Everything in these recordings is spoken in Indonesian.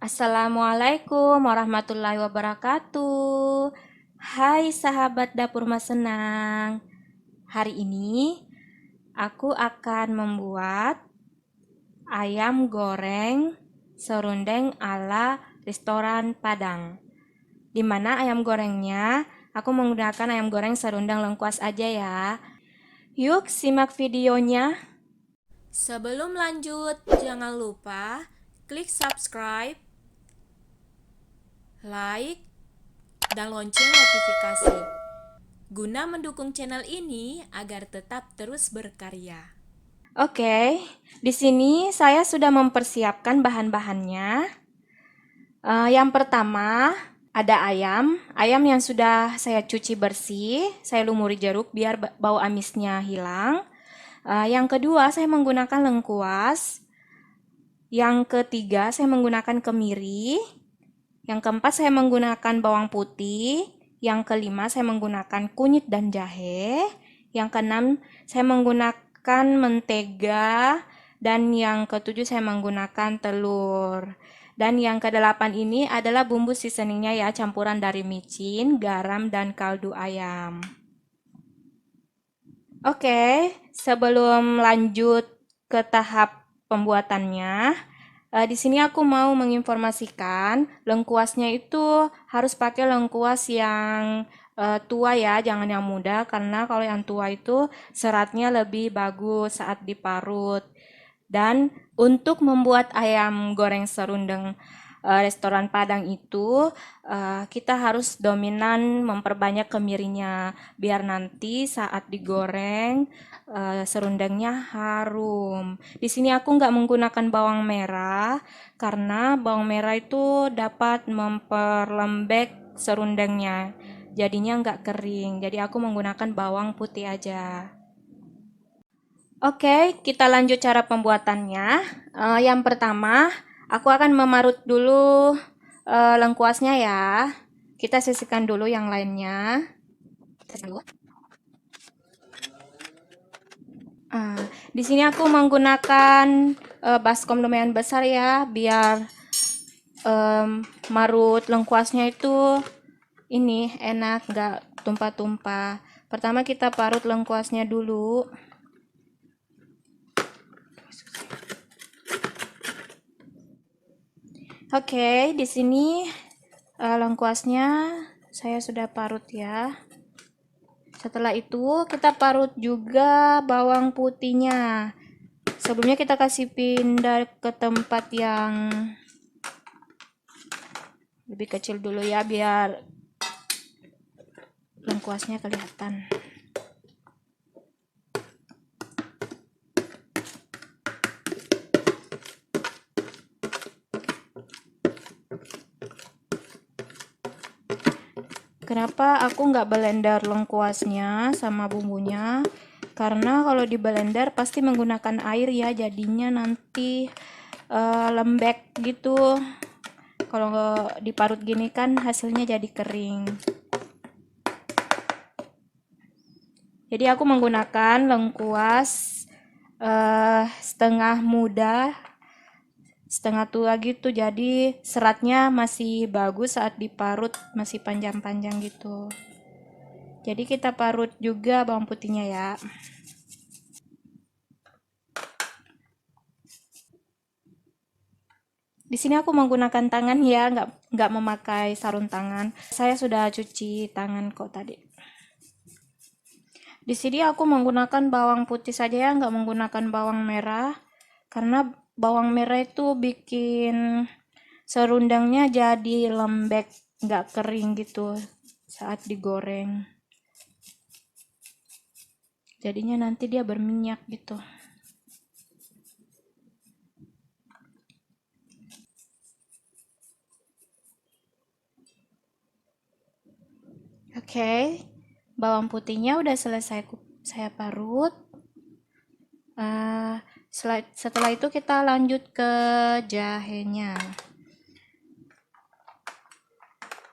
Assalamualaikum warahmatullahi wabarakatuh. Hai sahabat dapur Mas Senang. Hari ini aku akan membuat ayam goreng serundeng ala restoran Padang. Di mana ayam gorengnya aku menggunakan ayam goreng serundeng lengkuas aja ya. Yuk simak videonya. Sebelum lanjut, jangan lupa klik subscribe, like, dan lonceng notifikasi guna mendukung channel ini agar tetap terus berkarya. Oke, di sini saya sudah mempersiapkan bahan-bahannya. Yang pertama ada ayam yang sudah saya cuci bersih, saya lumuri jeruk biar bau amisnya hilang. Yang kedua saya menggunakan lengkuas. Yang ketiga saya menggunakan kemiri. Yang keempat saya menggunakan bawang putih. Yang kelima saya menggunakan kunyit dan jahe. Yang keenam saya menggunakan mentega. Dan yang ketujuh saya menggunakan telur. Dan yang kedelapan ini adalah bumbu seasoningnya ya, campuran dari micin, garam, dan kaldu ayam. Oke, sebelum lanjut ke tahap pembuatannya, di sini aku mau menginformasikan lengkuasnya itu harus pakai lengkuas yang tua ya, jangan yang muda karena kalau yang tua itu seratnya lebih bagus saat diparut. Dan untuk membuat ayam goreng serundeng restoran Padang itu kita harus dominan memperbanyak kemirinya biar nanti saat digoreng serundengnya harum. Di sini aku nggak menggunakan bawang merah karena bawang merah itu dapat memperlembek serundengnya. Jadinya nggak kering. Jadi aku menggunakan bawang putih aja. Oke, kita lanjut cara pembuatannya. Yang pertama, aku akan memarut dulu lengkuasnya ya. Kita sisihkan dulu yang lainnya. Di sini aku menggunakan baskom lumayan besar ya, biar marut lengkuasnya itu ini enak, nggak tumpah-tumpah. Pertama kita parut lengkuasnya dulu. Oke, di sini lengkuasnya saya sudah parut ya. Setelah itu kita parut juga bawang putihnya. Sebelumnya kita kasih pindah ke tempat yang lebih kecil dulu ya biar lengkuasnya kelihatan. Kenapa aku nggak blender lengkuasnya sama bumbunya? Karena kalau di blender pasti menggunakan air ya, jadinya nanti lembek gitu. Kalau diparut gini kan hasilnya jadi kering. Jadi aku menggunakan lengkuas setengah muda, setengah tua gitu. Jadi seratnya masih bagus saat diparut, masih panjang-panjang gitu. Jadi kita parut juga bawang putihnya ya. Di sini aku menggunakan tangan ya, nggak memakai sarung tangan. Saya sudah cuci tangan kok tadi. Di sini aku menggunakan bawang putih saja ya, nggak menggunakan bawang merah. Karena bawang merah itu bikin serundangnya jadi lembek, nggak kering gitu saat digoreng. Jadinya nanti dia berminyak gitu. Oke, bawang putihnya udah selesai saya parut. Setelah itu kita lanjut ke jahenya.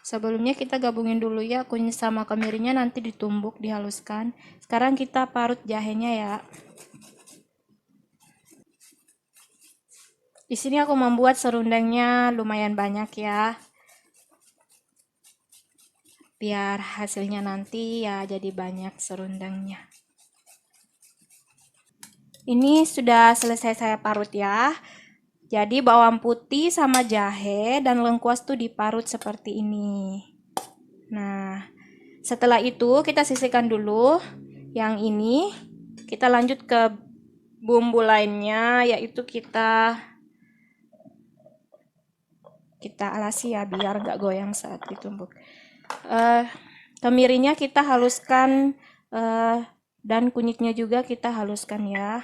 Sebelumnya kita gabungin dulu ya kunyit sama kemirinya, nanti ditumbuk dihaluskan. Sekarang kita parut jahenya ya. Di sini aku membuat serundengnya lumayan banyak ya, biar hasilnya nanti ya jadi banyak serundengnya. Ini sudah selesai saya parut ya. Jadi bawang putih sama jahe dan lengkuas tuh diparut seperti ini. Nah, setelah itu kita sisihkan dulu. Yang ini kita lanjut ke bumbu lainnya, yaitu kita alasi ya biar nggak goyang saat ditumbuk. Kemirinya kita haluskan dan kunyitnya juga kita haluskan ya.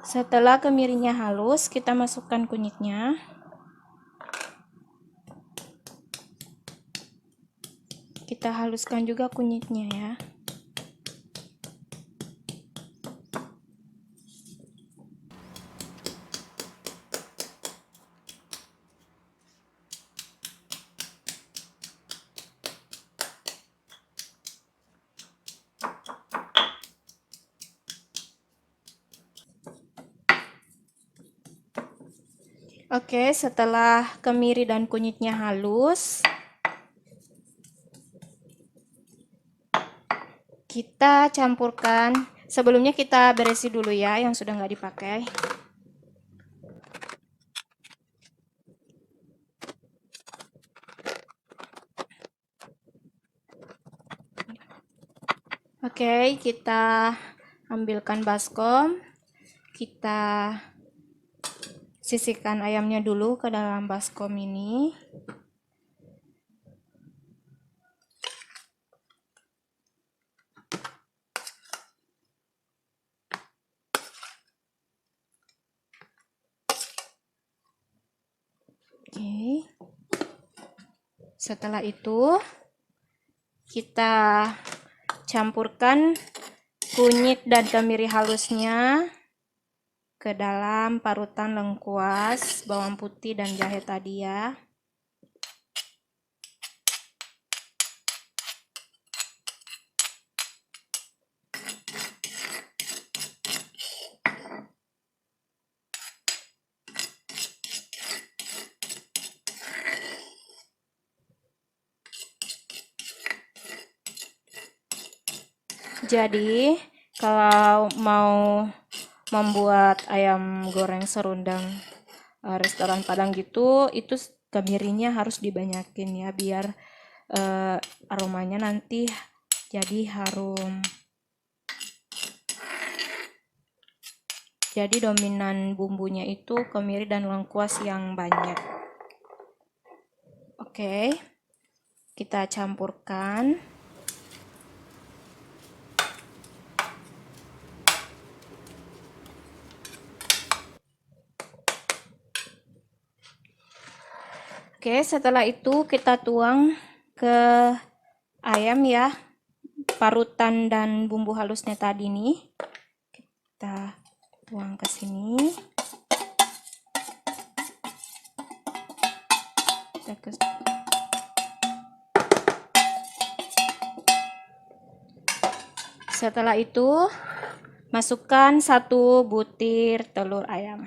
Setelah kemirinya halus, kita masukkan kunyitnya. Kita haluskan juga kunyitnya ya. Oke, setelah kemiri dan kunyitnya halus, kita campurkan. Sebelumnya kita beresi dulu ya yang sudah nggak dipakai. Oke, kita ambilkan baskom. Kita sisihkan ayamnya dulu ke dalam baskom ini. Oke. Setelah itu kita campurkan kunyit dan kemiri halusnya ke dalam parutan lengkuas, bawang putih dan jahe tadi ya. Jadi, kalau mau membuat ayam goreng serundeng restoran Padang gitu, itu kemirinya harus dibanyakin ya biar aromanya nanti jadi harum. Jadi dominan bumbunya itu kemiri dan lengkuas yang banyak. Oke, kita campurkan. Oke, setelah itu kita tuang ke ayam ya, parutan dan bumbu halusnya tadi nih. Kita tuang ke sini. Setelah itu, masukkan 1 butir telur ayam.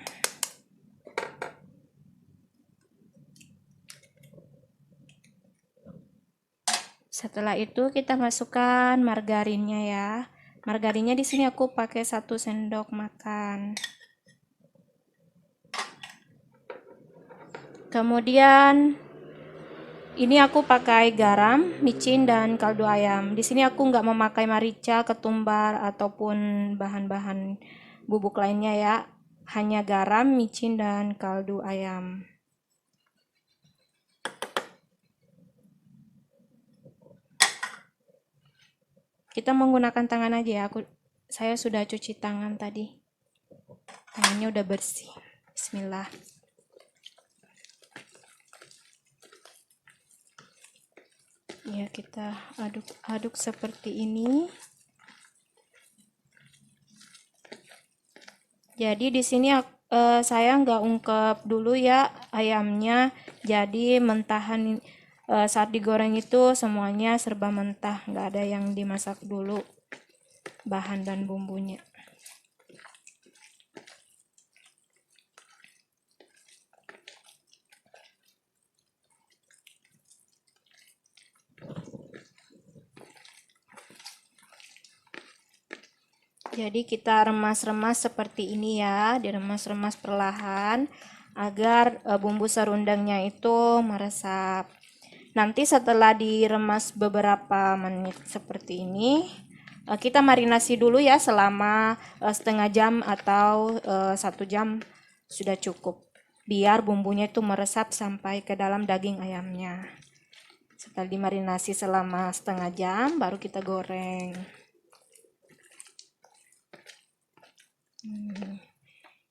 Setelah itu kita masukkan margarinnya ya. Margarinnya di sini aku pakai 1 sendok makan. Kemudian ini aku pakai garam, micin dan kaldu ayam. Di sini aku nggak memakai merica, ketumbar ataupun bahan-bahan bubuk lainnya ya. Hanya garam, micin dan kaldu ayam. Kita menggunakan tangan aja ya. Saya sudah cuci tangan tadi. Tangannya udah bersih. Bismillah. Ya, kita aduk-aduk seperti ini. Jadi di sini saya nggak ungkep dulu ya ayamnya, jadi mentahan saat digoreng itu semuanya serba mentah, nggak ada yang dimasak dulu bahan dan bumbunya. Jadi kita remas-remas seperti ini ya, diremas-remas perlahan agar bumbu serundengnya itu meresap. Nanti setelah diremas beberapa menit seperti ini, kita marinasi dulu ya selama setengah jam atau 1 jam sudah cukup. Biar bumbunya itu meresap sampai ke dalam daging ayamnya. Setelah dimarinasi selama setengah jam, baru kita goreng.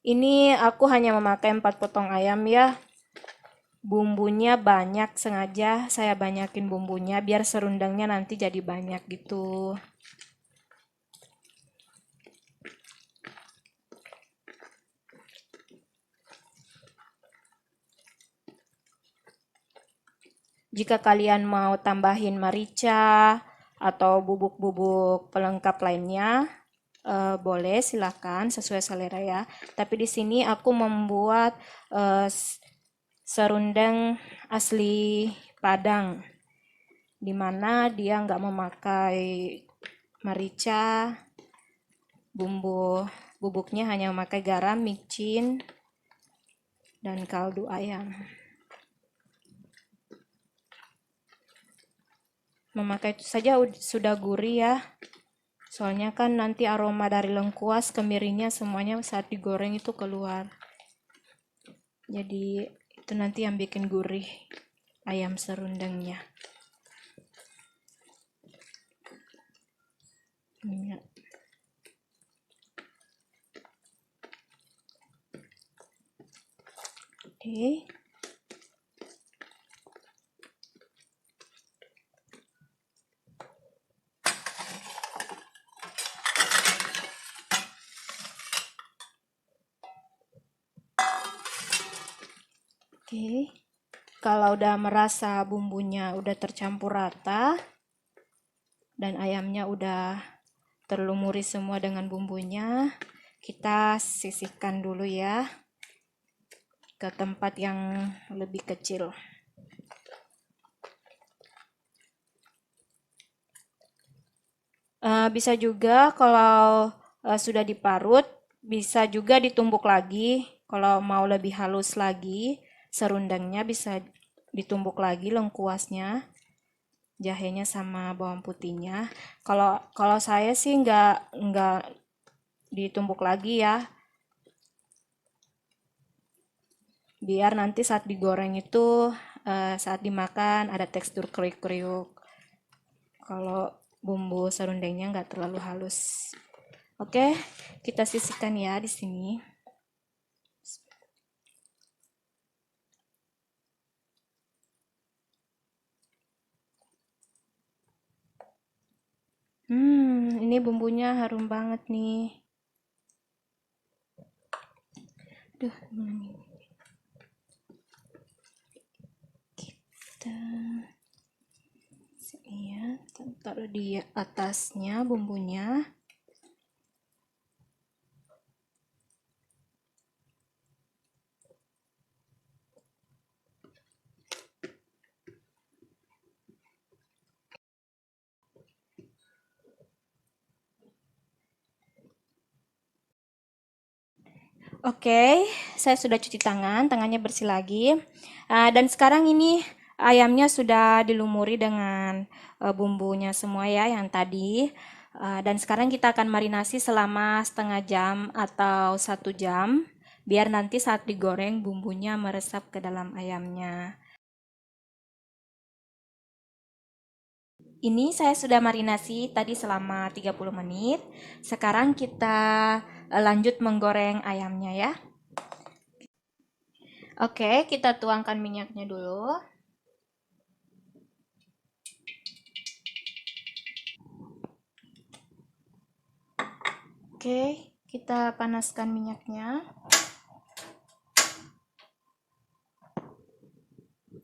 Ini aku hanya memakai 4 potong ayam ya. Bumbunya banyak, sengaja saya banyakin bumbunya biar serundengnya nanti jadi banyak gitu. Jika kalian mau tambahin merica atau bubuk-bubuk pelengkap lainnya, boleh silakan sesuai selera ya. Tapi di sini aku membuat serundeng asli Padang, dimana dia nggak memakai merica, bubuknya hanya memakai garam, micin, dan kaldu ayam. Memakai itu saja sudah gurih ya. Soalnya kan nanti aroma dari lengkuas, kemirinya semuanya saat digoreng itu keluar. Jadi itu nanti yang bikin gurih ayam serundengnya. Minyak. Oke. Oke. Kalau udah merasa bumbunya udah tercampur rata dan ayamnya udah terlumuri semua dengan bumbunya, kita sisihkan dulu ya ke tempat yang lebih kecil. Bisa juga kalau sudah diparut, bisa juga ditumbuk lagi. Kalau mau lebih halus lagi, serundengnya bisa ditumbuk lagi lengkuasnya, jahenya sama bawang putihnya. Kalau saya sih nggak ditumbuk lagi ya, biar nanti saat digoreng itu saat dimakan ada tekstur kriuk-kriuk. Kalau bumbu serundengnya nggak terlalu halus. Oke, kita sisihkan ya di sini. Ini bumbunya harum banget nih. Duh, kita sini ya, taruh di atasnya bumbunya. Oke, saya sudah cuci tangan, tangannya bersih lagi. Dan sekarang ini ayamnya sudah dilumuri dengan bumbunya semua ya yang tadi. Dan sekarang kita akan marinasi selama setengah jam atau 1 jam, biar nanti saat digoreng bumbunya meresap ke dalam ayamnya. Ini saya sudah marinasi tadi selama 30 menit. Sekarang kita lanjut menggoreng ayamnya ya. Oke, kita tuangkan minyaknya dulu. Oke, kita panaskan minyaknya.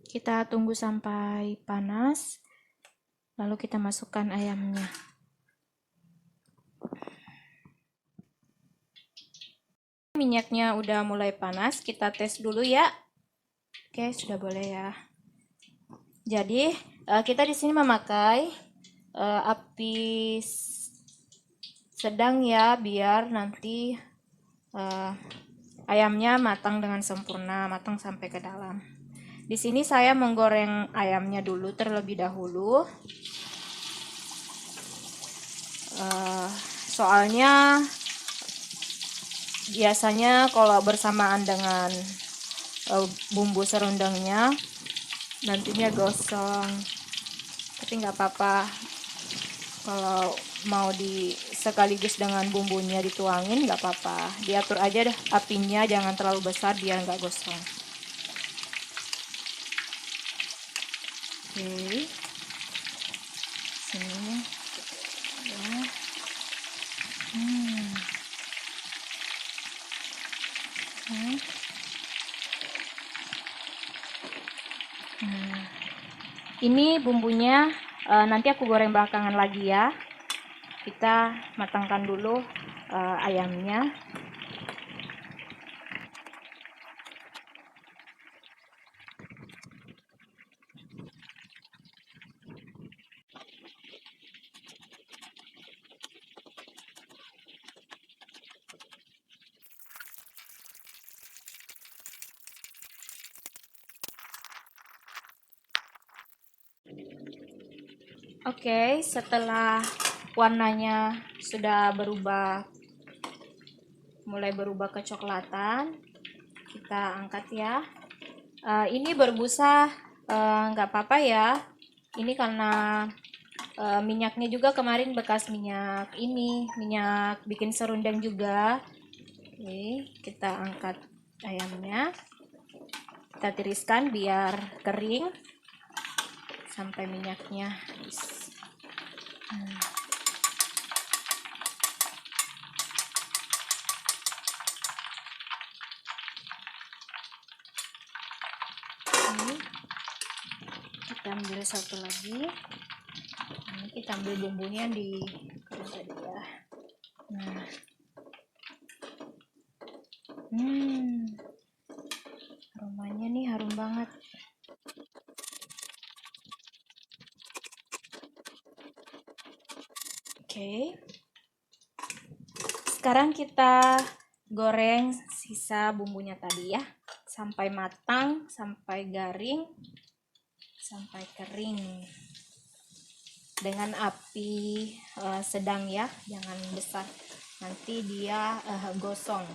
Kita tunggu sampai panas, lalu kita masukkan ayamnya. Minyaknya udah mulai panas, kita tes dulu ya. Oke, sudah boleh ya. Jadi, kita di sini memakai api sedang ya, biar nanti ayamnya matang dengan sempurna, matang sampai ke dalam. Di sini saya menggoreng ayamnya dulu terlebih dahulu. Soalnya biasanya kalau bersamaan dengan bumbu serundengnya nantinya gosong, tapi nggak apa-apa kalau mau sekaligus dengan bumbunya dituangin, nggak apa-apa, diatur aja deh apinya, jangan terlalu besar biar nggak gosong. Oke, sini ya. Ini bumbunya nanti aku goreng belakangan lagi ya. Kita matangkan dulu ayamnya. Oke, setelah warnanya sudah mulai berubah kecoklatan, kita angkat ya. Ini berbusa nggak apa-apa ya. Ini karena minyaknya juga kemarin bekas minyak bikin serundeng juga. Oke, kita angkat ayamnya. Kita tiriskan biar kering sampai minyaknya habis. Ini kita ambil satu lagi. Ini kita ambil bumbunya di kering tadi ya. Nah, aromanya nih harum banget. Oke. Sekarang kita goreng sisa bumbunya tadi ya, sampai matang, sampai garing, sampai kering. Dengan api sedang ya, jangan besar. Nanti dia gosong.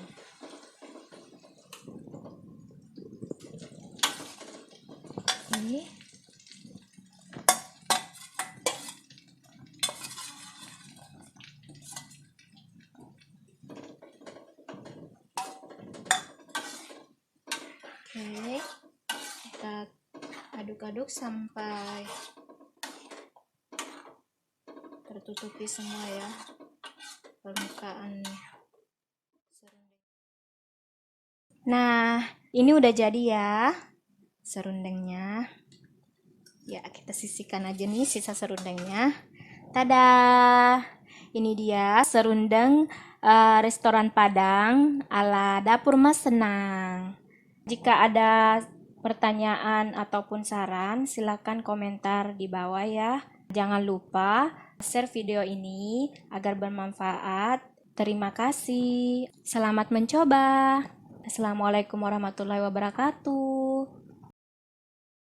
Ini oke, kita aduk-aduk sampai tertutupi semua ya permukaan serundeng. Nah, ini udah jadi ya serundengnya. Ya, kita sisihkan aja nih sisa serundengnya. Tada! Ini dia serundeng restoran Padang ala Dapur Mas Senang. Jika ada pertanyaan ataupun saran, silakan komentar di bawah ya. Jangan lupa share video ini agar bermanfaat. Terima kasih. Selamat mencoba. Assalamualaikum warahmatullahi wabarakatuh.